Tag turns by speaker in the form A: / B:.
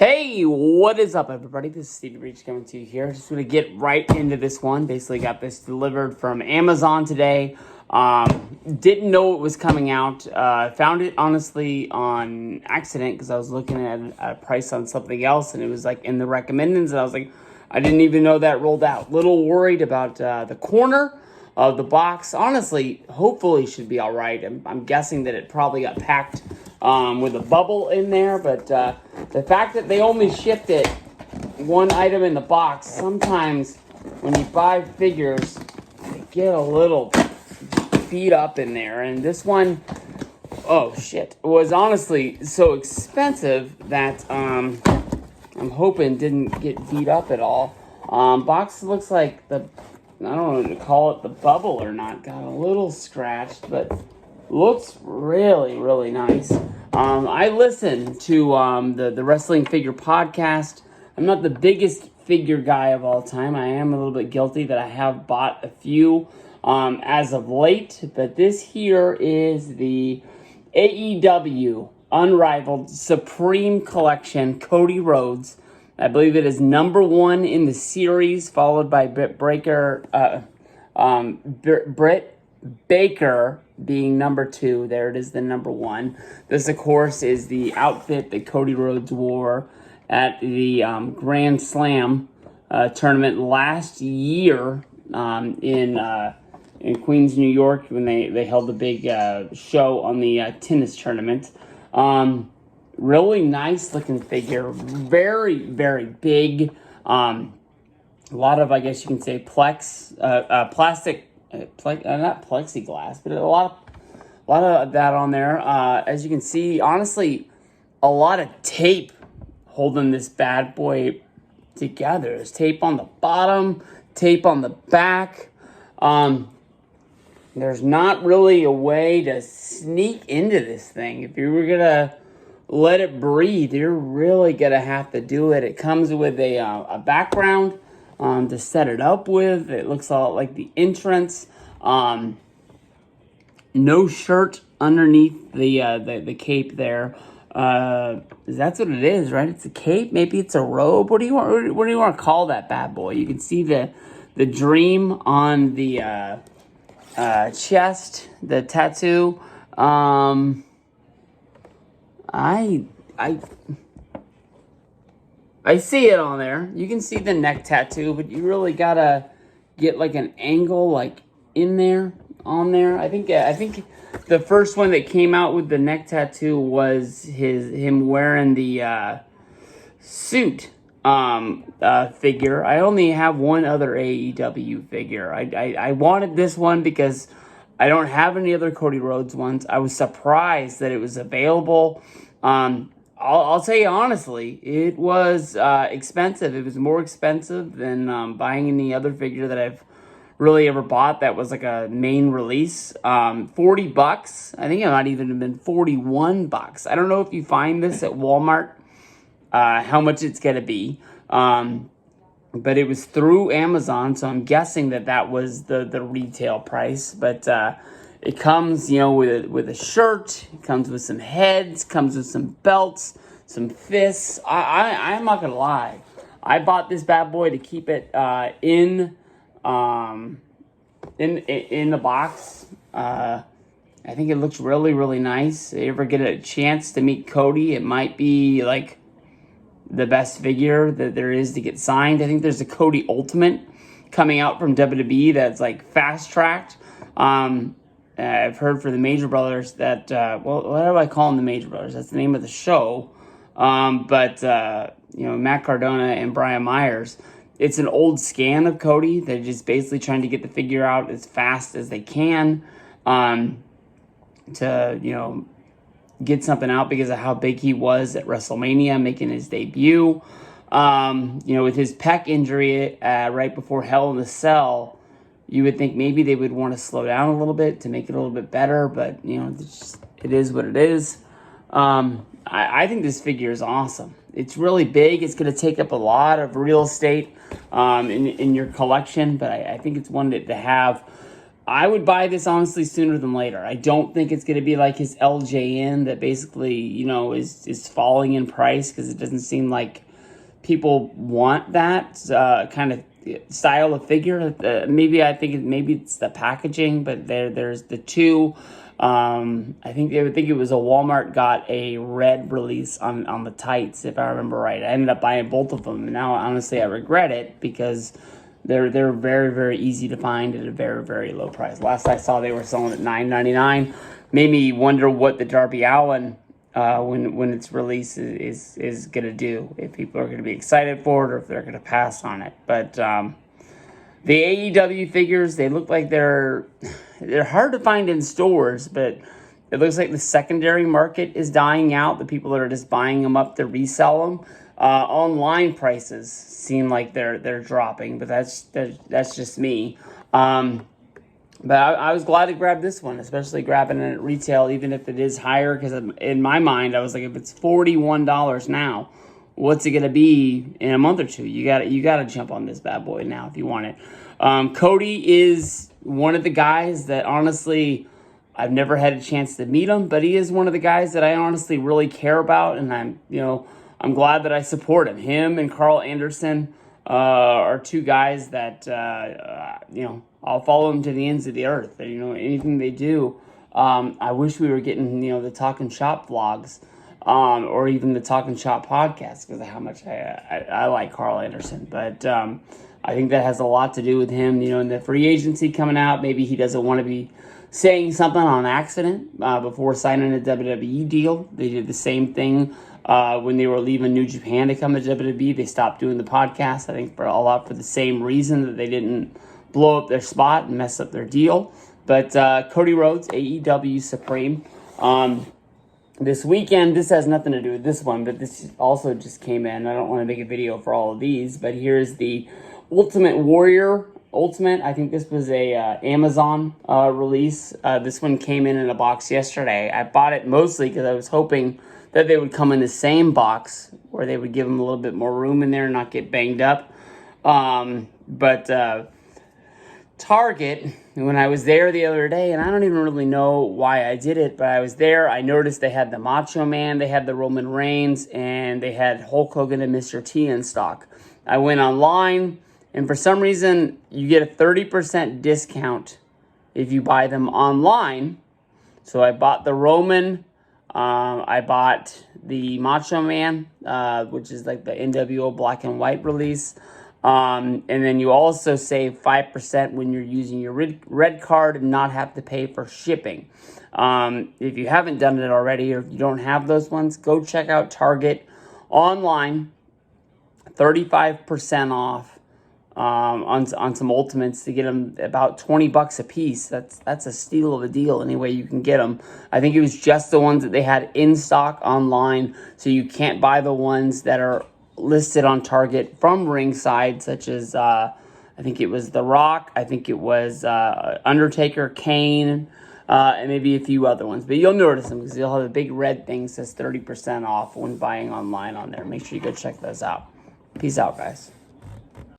A: Hey, what is up, everybody? This is Stevie Breach coming to you here. Just going to get right into this one. Basically, got this delivered from Amazon today. Didn't know it was coming out. Found it, honestly, on accident because I was looking at a price on something else, and it was, like, in the recommendeds, and I was like, I didn't even know that rolled out. Little worried about the corner of the box. Honestly, hopefully should be all right. I'm guessing that it probably got packed with a bubble in there, but the fact that they only shipped it one item in the box, sometimes when you buy figures, they get a little beat up in there, and this one, oh shit, was honestly so expensive that I'm hoping didn't get beat up at all. Box looks like I don't know to call it the bubble or not, got a little scratched, but looks really, really nice. I listen to the Wrestling Figure Podcast. I'm not the biggest figure guy of all time. I am a little bit guilty that I have bought a few as of late. But this here is the AEW Unrivaled Supreme Collection Cody Rhodes. I believe it is number one in the series, followed by Britt Baker being number two. There it is, the number one. This, of course, is the outfit that Cody Rhodes wore at the Grand Slam tournament last year in Queens, New York, when they held the big show on the tennis tournament. Really nice looking figure. Very, very big. A lot of, I guess you can say, plastic. Not plexiglass, but a lot of that on there. As you can see, honestly, a lot of tape holding this bad boy together. There's tape on the bottom, tape on the back. There's not really a way to sneak into this thing. If you were gonna let it breathe, you're really gonna have to do it. It comes with a background to set it up with. It looks a lot like the entrance. No shirt underneath the cape there. That's what it is, right? It's a cape. Maybe it's a robe. What do you want to call that bad boy? You can see the dream on the chest, the tattoo. I see it on there. You can see the neck tattoo, but you really gotta get like an angle like in there, on there. I think the first one that came out with the neck tattoo was him wearing the suit figure. I only have one other AEW figure. I wanted this one because I don't have any other Cody Rhodes ones. I was surprised that it was available. I'll tell you honestly, it was expensive. It was more expensive than buying any other figure that I've really ever bought that was like a main release. $40. I think it might even have been $41. I don't know if you find this at Walmart, how much it's going to be. But it was through Amazon, so I'm guessing that was the retail price. But it comes, with a shirt. It comes with some heads. Comes with some belts, some fists. I'm not gonna lie. I bought this bad boy to keep it in the box. I think it looks really, really nice. If you ever get a chance to meet Cody, it might be like the best figure that there is to get signed. I think there's a Cody Ultimate coming out from WWE that's like fast-tracked. I've heard for the Major Brothers that, what do I call them, the Major Brothers? That's the name of the show. But Matt Cardona and Brian Myers, it's an old scan of Cody. They're just basically trying to get the figure out as fast as they can to, get something out because of how big he was at WrestleMania, making his debut. With his pec injury right before Hell in a Cell, you would think maybe they would want to slow down a little bit to make it a little bit better, but it is what it is. I think this figure is awesome. It's really big. It's going to take up a lot of real estate in your collection, but I think it's one to have I would buy this honestly sooner than later. I don't think it's going to be like his LJN that basically, is falling in price, because it doesn't seem like people want that kind of style of figure. Maybe it's the packaging, but there's the two. I think it was a Walmart got a red release on the tights, if I remember right. I ended up buying both of them, and now honestly I regret it, because they're very, very easy to find at a very, very low price. Last I saw, they were selling at $9.99. Made me wonder what the Darby Allin when its release is going to do. If people are going to be excited for it, or if they're going to pass on it. But the AEW figures, they look like they're hard to find in stores, but it looks like the secondary market is dying out. The people that are just buying them up to resell them. Online prices seem like they're dropping, but that's just me. But I was glad to grab this one, especially grabbing it at retail, even if it is higher, because in my mind, I was like, if it's $41 now, what's it going to be in a month or two? You got to jump on this bad boy now if you want it. Cody is one of the guys that honestly, I've never had a chance to meet him, but he is one of the guys that I honestly really care about, and I'm glad that I support him. Him and Carl Anderson are two guys that I'll follow them to the ends of the earth. Anything they do. I wish we were getting the Talking Shop vlogs, or even the Talking Shop podcast, because of how much I like Carl Anderson. But I think that has a lot to do with him. In the free agency coming out, maybe he doesn't want to be saying something on accident before signing a WWE deal. They did the same thing when they were leaving New Japan to come to WWE. They stopped doing the podcast, I think, for the same reason, that they didn't blow up their spot and mess up their deal. But Cody Rhodes, AEW Supreme. This weekend, this has nothing to do with this one, but this also just came in. I don't want to make a video for all of these, but here's the Ultimate Warrior Ultimate. I think this was a Amazon release. This one came in a box yesterday. I bought it mostly because I was hoping that they would come in the same box, where they would give them a little bit more room in there and not get banged up. But Target, when I was there the other day, and I don't even really know why I did it, but I was there, I noticed they had the Macho Man, they had the Roman Reigns, and they had Hulk Hogan and Mr. T in stock. I went online, and for some reason, you get a 30% discount if you buy them online. So I bought the Roman, I bought the Macho Man, which is like the NWO black and white release. And then you also save 5% when you're using your red card and not have to pay for shipping. If you haven't done it already, or if you don't have those ones, go check out Target online. 35% off on some Ultimates to get them about $20 a piece. That's a steal of a deal any way you can get them. I think it was just the ones that they had in stock online, so you can't buy the ones that are listed on Target from Ringside, such as I think it was The Rock, I think it was Undertaker, Kane, and maybe a few other ones. But you'll notice them because they'll have a big red thing that says 30% off when buying online on there. Make sure you go check those out. Peace out, guys.